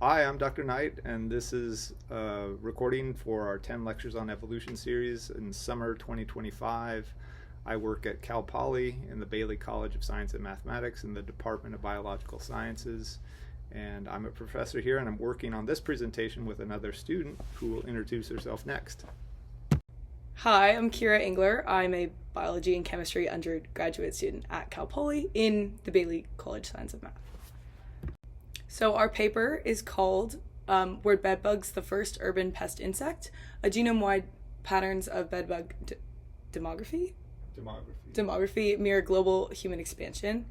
Hi, I'm Dr. Knight, and this is a recording for our 10 Lectures on Evolution series in summer 2025. I work at Cal Poly in the Bailey College of Science and Mathematics in the Department of Biological Sciences, and I'm a professor here, and I'm working on this presentation with another student who will introduce herself next. Hi, I'm Keira Engler. I'm a biology and chemistry undergraduate student at Cal Poly in the Bailey College of Science and Math. So our paper is called Were Bedbugs the First Urban Pest Insect? A Genome-Wide Patterns of Bedbug Demography Mirror Global Human Expansion.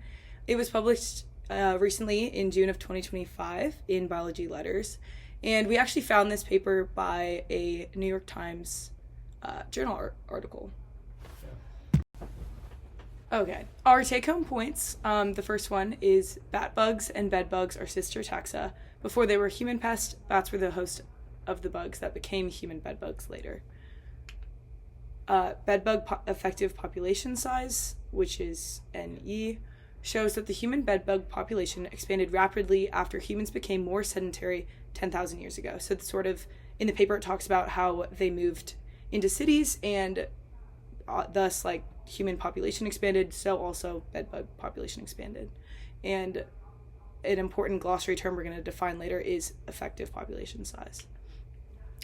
It was published recently in June of 2025 in Biology Letters, and we actually found this paper by a New York Times journal article. Okay, our take-home points. The first one is bat bugs and bed bugs are sister taxa. Before they were human pests, bats were the host of the bugs that became human bed bugs later. Bedbug effective population size, which is NE, shows that the human bedbug population expanded rapidly after humans became more sedentary 10,000 years ago. So it's sort of, in the paper it talks about how they moved into cities and thus human population expanded, so also bedbug population expanded. And an important glossary term we're going to define later is effective population size.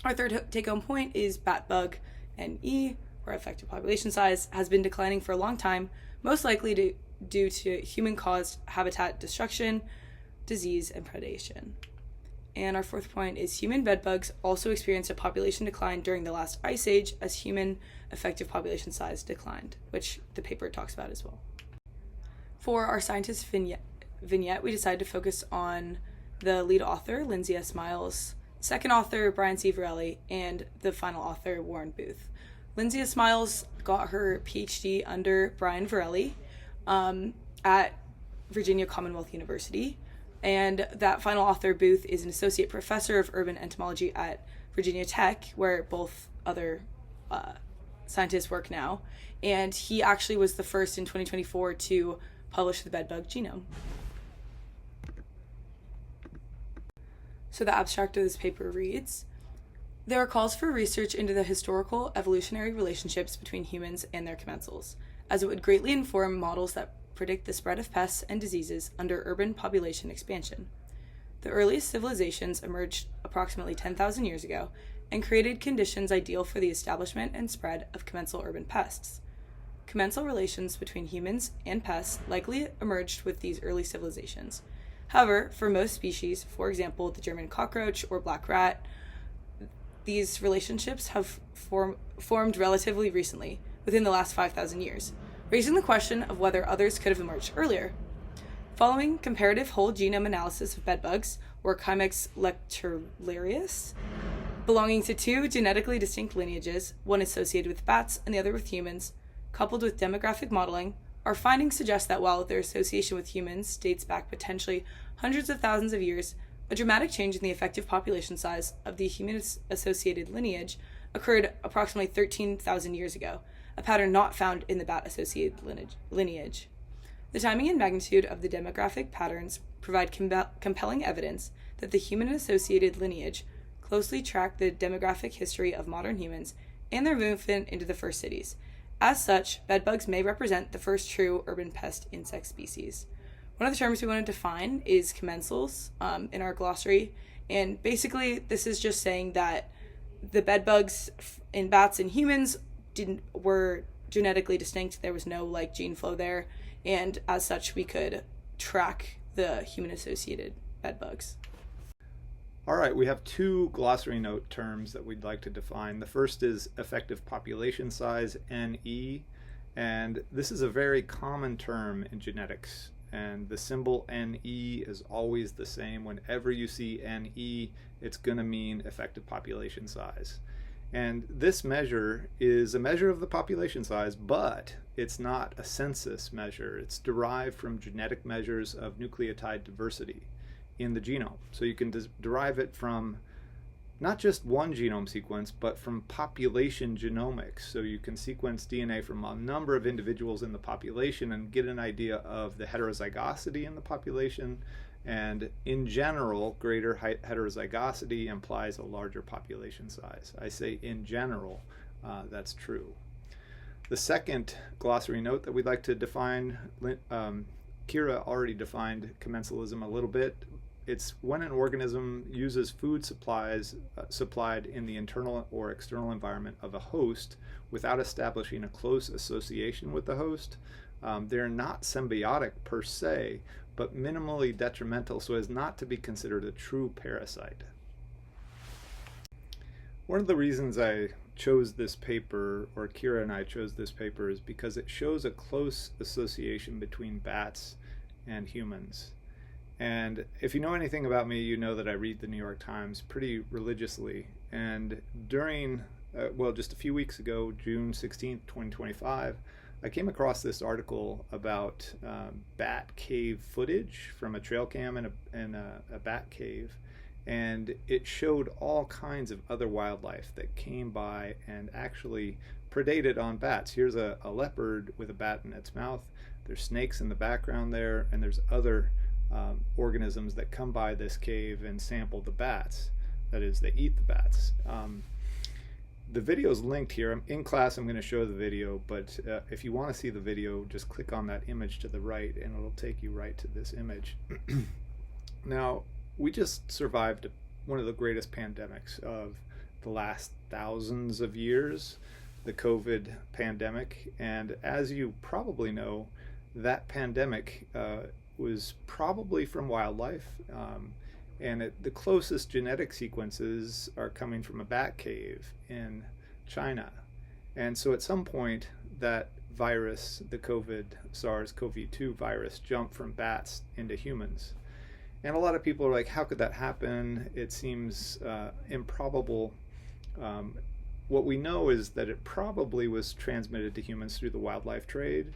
Our third take-home point is bat bug NE, or effective population size, has been declining for a long time, most likely due to human-caused habitat destruction, disease, and predation. And our fourth point is human bedbugs also experienced a population decline during the last ice age as human effective population size declined, which the paper talks about as well. For our scientist vignette, we decided to focus on the lead author, Lindsay S. Miles, second author, Brian C. Varelli, and the final author, Warren Booth. Lindsay S. Miles got her PhD under Brian Varelli at Virginia Commonwealth University. And that final author, Booth, is an associate professor of urban entomology at Virginia Tech, where both other scientists work now. And he actually was the first in 2024 to publish the bedbug genome. So the abstract of this paper reads, there are calls for research into the historical evolutionary relationships between humans and their commensals, as it would greatly inform models that predict the spread of pests and diseases under urban population expansion. The earliest civilizations emerged approximately 10,000 years ago and created conditions ideal for the establishment and spread of commensal urban pests. Commensal relations between humans and pests likely emerged with these early civilizations. However, for most species, for example, the German cockroach or black rat, these relationships have formed relatively recently, within the last 5,000 years, raising the question of whether others could have emerged earlier. Following comparative whole genome analysis of bedbugs, or Chimex lectularius, belonging to two genetically distinct lineages, one associated with bats and the other with humans, coupled with demographic modeling, our findings suggest that while their association with humans dates back potentially hundreds of thousands of years, a dramatic change in the effective population size of the human-associated lineage occurred approximately 13,000 years ago, a pattern not found in the bat-associated lineage. The timing and magnitude of the demographic patterns provide compelling evidence that the human-associated lineage closely tracked the demographic history of modern humans and their movement into the first cities. As such, bedbugs may represent the first true urban pest insect species. One of the terms we want to define is commensals in our glossary, and basically this is just saying that the bedbugs in bats and humans were genetically distinct. There was no gene flow there, and as such we could track the human-associated bedbugs. All right, we have two glossary note terms that we'd like to define. The first is effective population size, NE, and this is a very common term in genetics, and the symbol NE is always the same. Whenever you see NE, it's going to mean effective population size. And this measure is a measure of the population size, but it's not a census measure. It's derived from genetic measures of nucleotide diversity in the genome. So you can derive it from not just one genome sequence, but from population genomics. So you can sequence DNA from a number of individuals in the population and get an idea of the heterozygosity in the population And in general, greater heterozygosity implies a larger population size. I say in general, that's true. The second glossary note that we'd like to define, Keira already defined commensalism a little bit. It's when an organism uses food supplied in the internal or external environment of a host without establishing a close association with the host. They're not symbiotic per se, but minimally detrimental so as not to be considered a true parasite. One of the reasons I chose this paper, or Keira and I chose this paper, is because it shows a close association between bats and humans. And if you know anything about me, you know that I read the New York Times pretty religiously. And during, just a few weeks ago, June 16th, 2025, I came across this article about bat cave footage from a trail cam in a bat cave. And it showed all kinds of other wildlife that came by and actually predated on bats. Here's a leopard with a bat in its mouth. There's snakes in the background there, and there's other organisms that come by this cave and sample the bats. That is, they eat the bats. The video is linked here. In class, I'm going to show the video, but if you want to see the video, just click on that image to the right, and it'll take you right to this image. Now, we just survived one of the greatest pandemics of the last thousands of years, the COVID pandemic. And as you probably know, that pandemic was probably from wildlife, and the closest genetic sequences are coming from a bat cave in China. And so at some point, that virus, the SARS-CoV-2 virus, jumped from bats into humans. And a lot of people are like, how could that happen? It seems improbable. What we know is that it probably was transmitted to humans through the wildlife trade.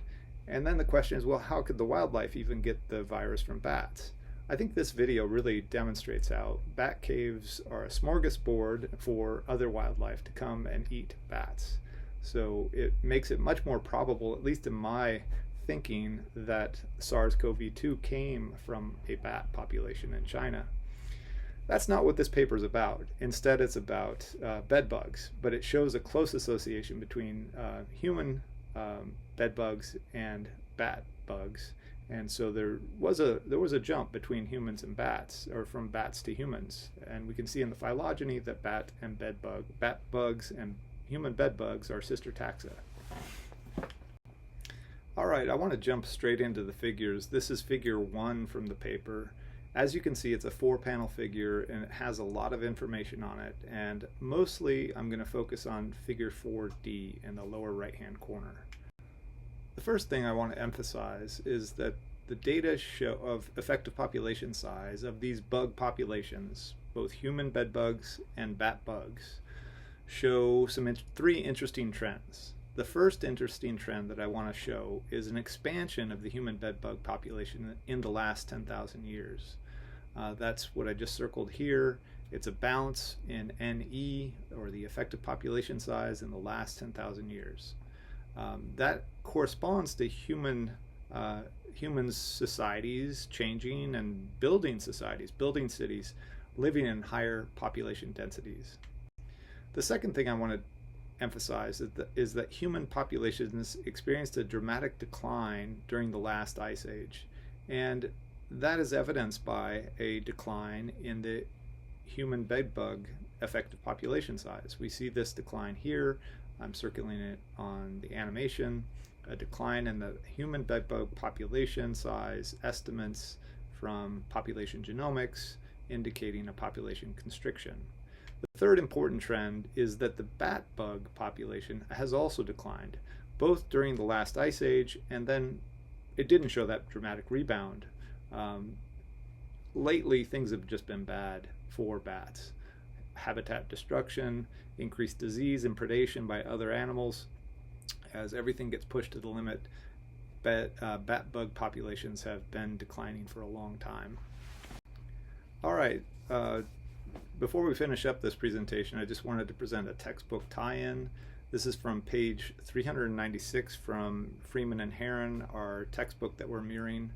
And then the question is, well, how could the wildlife even get the virus from bats? I think this video really demonstrates how bat caves are a smorgasbord for other wildlife to come and eat bats. So it makes it much more probable, at least in my thinking, that SARS-CoV-2 came from a bat population in China. That's not what this paper is about. Instead, it's about bed bugs, but it shows a close association between human bed bugs and bat bugs. And so there was a jump between humans and bats, or from bats to humans. And we can see in the phylogeny that bat bugs and human bed bugs are sister taxa. All right, I want to jump straight into the figures. This is figure 1 from the paper. As you can see, it's a 4-panel figure, and it has a lot of information on it. And mostly, I'm going to focus on figure 4D in the lower right-hand corner. The first thing I want to emphasize is that the data show of effective population size of these bug populations, both human bed bugs and bat bugs, show 3 interesting trends. The first interesting trend that I want to show is an expansion of the human bed bug population in the last 10,000 years. That's what I just circled here. It's a bounce in NE, or the effective population size, in the last 10,000 years. That corresponds to human societies changing and building societies, building cities, living in higher population densities. The second thing I want to emphasize is that human populations experienced a dramatic decline during the last ice age, and that is evidenced by a decline in the human bedbug effective population size. We see this decline here. I'm circling it on the animation. A decline in the human bedbug population size estimates from population genomics, indicating a population constriction. The third important trend is that the bat bug population has also declined, both during the last ice age, and then it didn't show that dramatic rebound. Lately, things have just been bad for bats. Habitat destruction, increased disease and predation by other animals. As everything gets pushed to the limit, bat bug populations have been declining for a long time. All right, before we finish up this presentation, I just wanted to present a textbook tie-in. This is from page 396 from Freeman and Heron, our textbook that we're mirroring.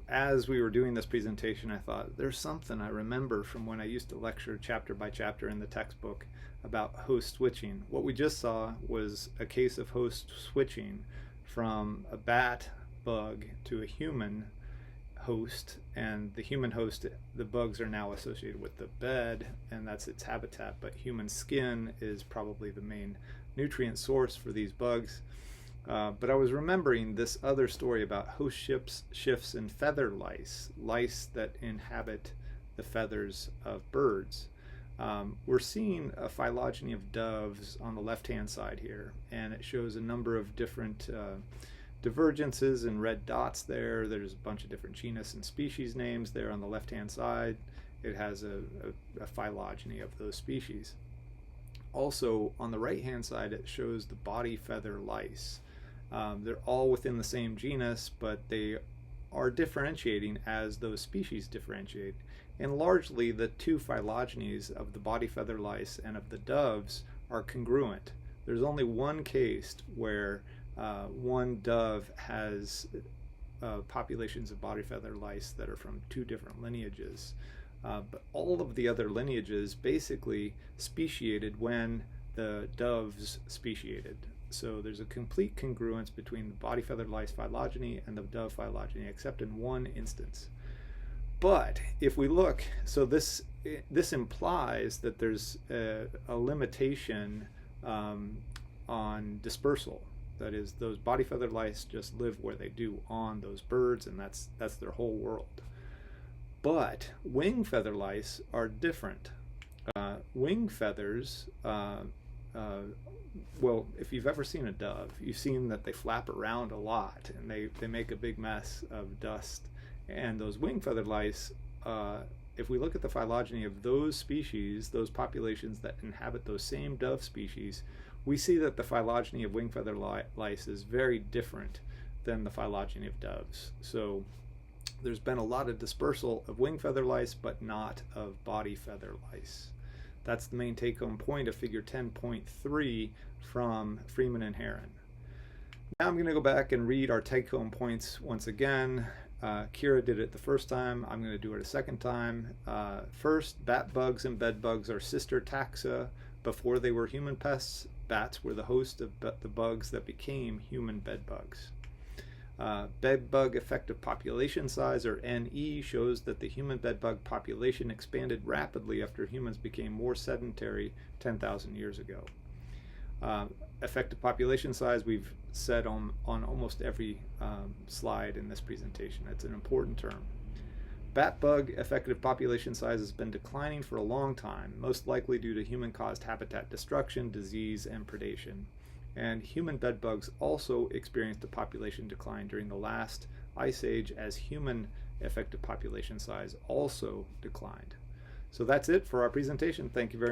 As we were doing this presentation, I thought there's something I remember from when I used to lecture chapter by chapter in the textbook about host switching. What we just saw was a case of host switching from a bat bug to a human host, and the human host, the bugs are now associated with the bed, and that's its habitat, but human skin is probably the main nutrient source for these bugs. But I was remembering this other story about host shifts in feather lice, lice that inhabit the feathers of birds. We're seeing a phylogeny of doves on the left-hand side here, and it shows a number of different divergences and red dots there. There's a bunch of different genus and species names there on the left-hand side. It has a phylogeny of those species. Also, on the right-hand side, it shows the body feather lice. They're all within the same genus, but they are differentiating as those species differentiate. And largely, the two phylogenies of the body feather lice and of the doves are congruent. There's only one case where one dove has populations of body feather lice that are from two different lineages. But all of the other lineages basically speciated when the doves speciated. So there's a complete congruence between the body feather lice phylogeny and the dove phylogeny, except in one instance. But if we look, so this implies that there's a limitation on dispersal. That is, those body feather lice just live where they do on those birds, and that's their whole world. But wing feather lice are different. Wing feathers, well, if you've ever seen a dove, you've seen that they flap around a lot, and they make a big mess of dust. And those wing feather lice, if we look at the phylogeny of those species, those populations that inhabit those same dove species, we see that the phylogeny of wing feather lice is very different than the phylogeny of doves. So there's been a lot of dispersal of wing feather lice, but not of body feather lice. That's the main take-home point of figure 10.3 from Freeman and Heron. Now I'm going to go back and read our take-home points once again. Keira did it the first time. I'm going to do it a second time. First, bat bugs and bed bugs are sister taxa. Before they were human pests, bats were the host of the bugs that became human bed bugs. Bed bug effective population size, or NE, shows that the human bed bug population expanded rapidly after humans became more sedentary 10,000 years ago. Effective population size we've said on almost every slide in this presentation. It's an important term. Bat bug effective population size has been declining for a long time, most likely due to human-caused habitat destruction, disease, and predation. And human bed bugs also experienced a population decline during the last ice age as human effective population size also declined. So that's it for our presentation. Thank you very much.